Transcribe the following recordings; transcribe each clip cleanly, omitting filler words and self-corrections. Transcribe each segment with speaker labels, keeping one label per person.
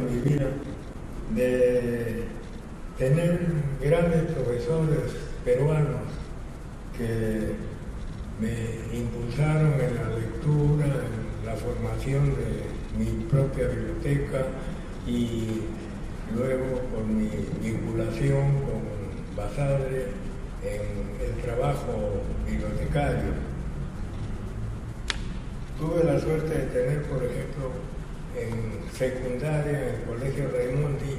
Speaker 1: en mi vida de tener grandes profesores peruanos que me impulsaron en la lectura, en la formación de mi propia biblioteca y luego por mi vinculación con Basadre en el trabajo bibliotecario. Tuve la suerte de tener, por ejemplo, en secundaria, en el Colegio Raimondi,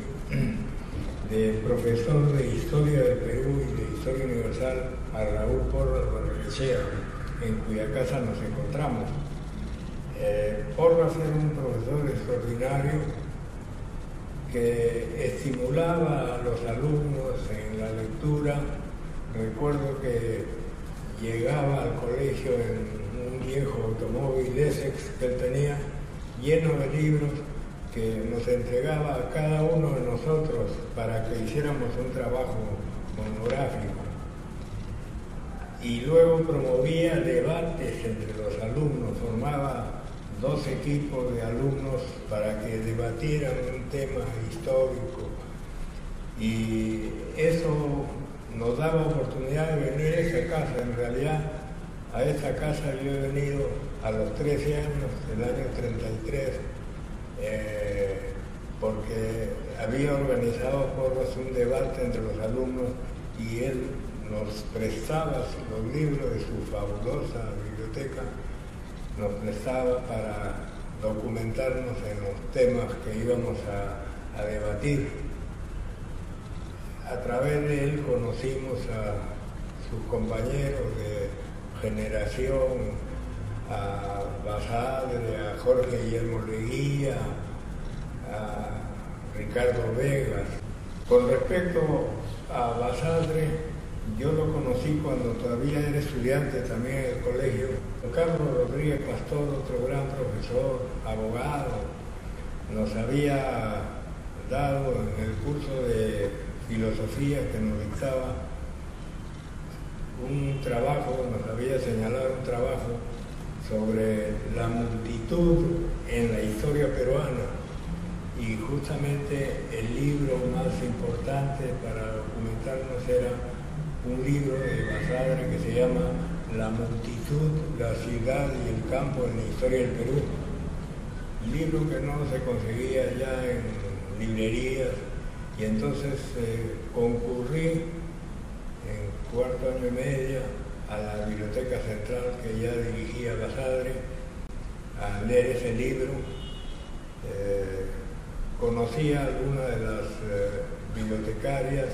Speaker 1: de profesor de Historia del Perú y de Historia Universal a Raúl Porras Barrenechea, en cuya casa nos encontramos. Porras era un profesor extraordinario que estimulaba a los alumnos en la lectura. Recuerdo que llegaba al colegio en un viejo automóvil Essex que él tenía, lleno de libros, que nos entregaba a cada uno de nosotros para que hiciéramos un trabajo monográfico. Y luego promovía debates entre los alumnos, formaba 2 equipos de alumnos para que debatieran un tema histórico. Y eso nos daba oportunidad de venir a esa casa. En realidad, a esta casa yo he venido a los 13 años, el año 33, porque había organizado Porras un debate entre los alumnos y él nos prestaba los libros de su fabulosa biblioteca, nos prestaba para documentarnos en los temas que íbamos a debatir. A través de él conocimos a sus compañeros de generación, a Basadre, a Jorge Guillermo Leguía, a Ricardo Vegas. Con respecto a Basadre, yo lo conocí cuando todavía era estudiante también en el colegio. Carlos Rodríguez Pastor, otro gran profesor, abogado, nos había dado en el curso de filosofía que nos dictaba un trabajo, nos había señalado un trabajo sobre la multitud en la historia peruana, y justamente el libro más importante para documentarnos era un libro de Basadre que se llama La multitud, la ciudad y el campo en la historia del Perú. Un libro que no se conseguía ya en librerías, y entonces concurrí en 4º año y medio a la Biblioteca Central que ya dirigía Basadre a leer ese libro. Conocí a algunas de las bibliotecarias.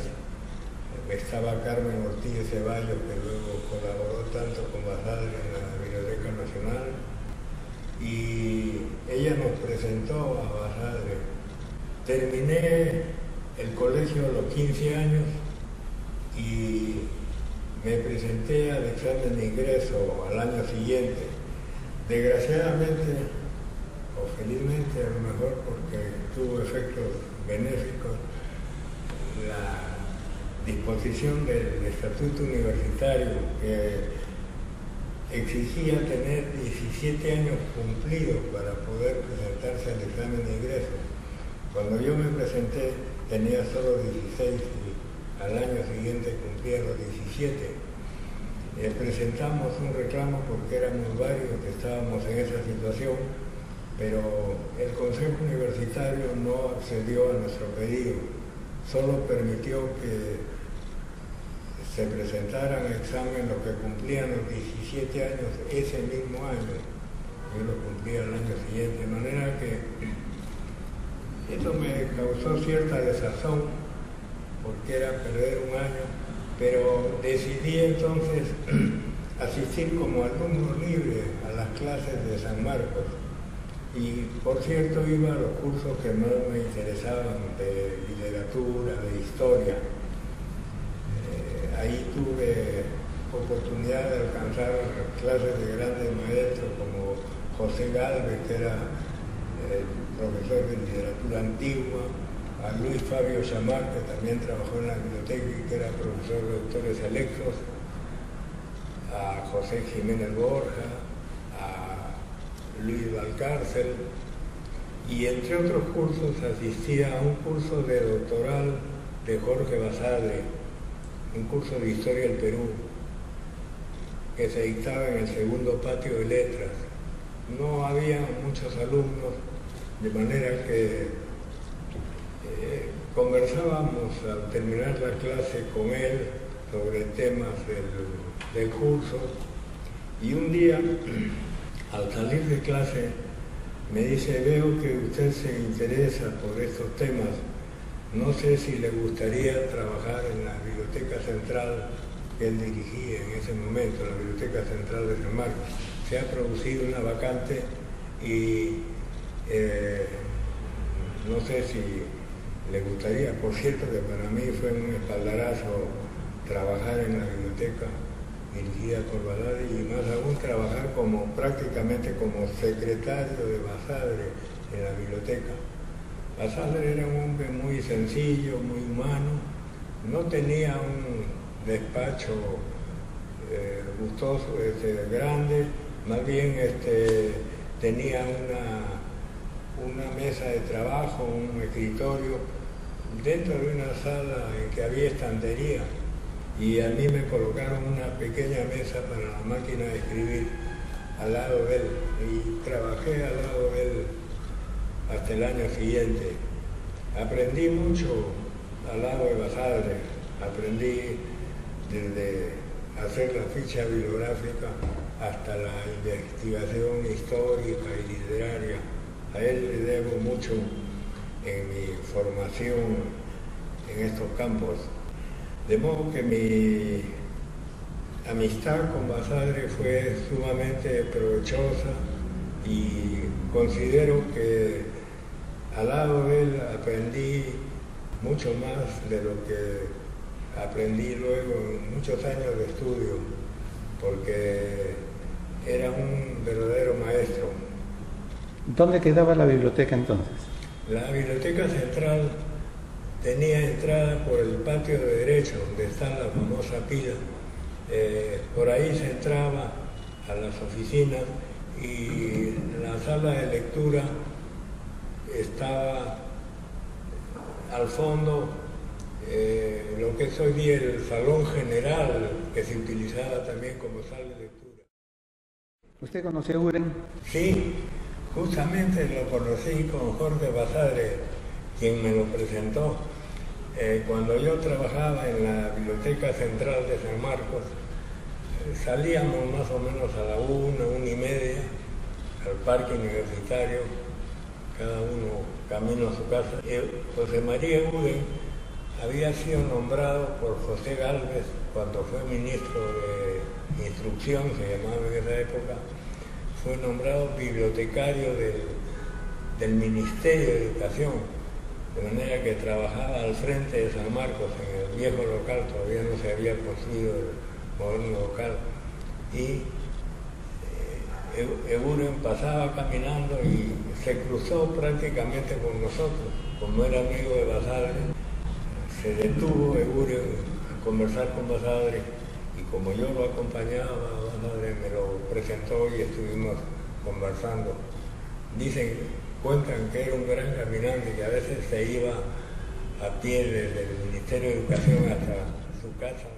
Speaker 1: Estaba Carmen Ortiz Ceballos, que luego colaboró tanto con Basadre en la Biblioteca Nacional, y ella nos presentó a Basadre. Terminé el colegio a los 15 años y me presenté al examen de ingreso al año siguiente. Desgraciadamente, o felizmente a lo mejor porque tuvo efectos benéficos, la disposición del estatuto universitario que exigía tener 17 años cumplidos para poder presentarse al examen de ingreso. Cuando yo me presenté tenía solo 16 y al año siguiente cumplía los 17. Presentamos un reclamo porque éramos varios que estábamos en esa situación, pero el Consejo Universitario no accedió a nuestro pedido, solo permitió que se presentaran a examen los que cumplían los 17 años ese mismo año. Yo lo cumplía el año siguiente, de manera que eso me causó cierta desazón, porque era perder un año, pero decidí entonces asistir como alumno libre a las clases de San Marcos. Y por cierto iba a los cursos que más me interesaban, de literatura, de historia. Ahí tuve oportunidad de alcanzar clases de grandes maestros como José Gálvez, que era el profesor de literatura antigua, a Luis Fabio Chamar, que también trabajó en la biblioteca y que era profesor de autores electos, a José Jiménez Borja, a Luis Valcárcel, y entre otros cursos asistía a un curso de doctoral de Jorge Basadre, un curso de Historia del Perú, que se dictaba en el segundo patio de letras. No había muchos alumnos, de manera que conversábamos al terminar la clase con él sobre temas del curso, y un día, al salir de clase, me dice: veo que usted se interesa por estos temas, no sé si le gustaría trabajar en la Biblioteca Central que él dirigía en ese momento, la Biblioteca Central de San Marcos. Se ha producido una vacante y no sé si le gustaría. Por cierto que para mí fue un espaldarazo trabajar en la biblioteca dirigida por Basadre, y más aún trabajar prácticamente como secretario de Basadre en la biblioteca. Basadre era un hombre muy sencillo, muy humano, no tenía un despacho gustoso, grande, más bien tenía una mesa de trabajo, un escritorio, dentro de una sala en que había estantería, y a mí me colocaron una pequeña mesa para la máquina de escribir al lado de él, y trabajé al lado de él hasta el año siguiente. Aprendí mucho al lado de Basadre, aprendí desde hacer la ficha bibliográfica hasta la investigación histórica y literaria. A él le debo mucho en mi formación en estos campos. De modo que mi amistad con Basadre fue sumamente provechosa, y considero que al lado de él aprendí mucho más de lo que aprendí luego en muchos años de estudio, porque era un verdadero maestro.
Speaker 2: ¿Dónde quedaba la biblioteca entonces?
Speaker 1: La Biblioteca Central tenía entrada por el patio de derecho, donde está la famosa pila. Por ahí se entraba a las oficinas, y la sala de lectura estaba al fondo, lo que es hoy día el salón general, que se utilizaba también como sala de lectura.
Speaker 2: ¿Usted conoció a Uren?
Speaker 1: Sí, justamente lo conocí con Jorge Basadre, quien me lo presentó. Cuando yo trabajaba en la Biblioteca Central de San Marcos, salíamos más o menos a la 1:30 al parque universitario, cada uno camino a su casa. José María Uren había sido nombrado por José Gálvez, cuando fue ministro de Instrucción, se llamaba en esa época, fue nombrado bibliotecario del Ministerio de Educación, de manera que trabajaba al frente de San Marcos, en el viejo local. Todavía no se había construido el moderno local, y Uren pasaba caminando y se cruzó prácticamente con nosotros. Como era amigo de Basadre, se detuvo Uren a conversar con Basadre, y como yo lo acompañaba, Basadre me lo presentó y estuvimos conversando. Cuentan que era un gran caminante, que a veces se iba a pie desde el Ministerio de Educación hasta su casa.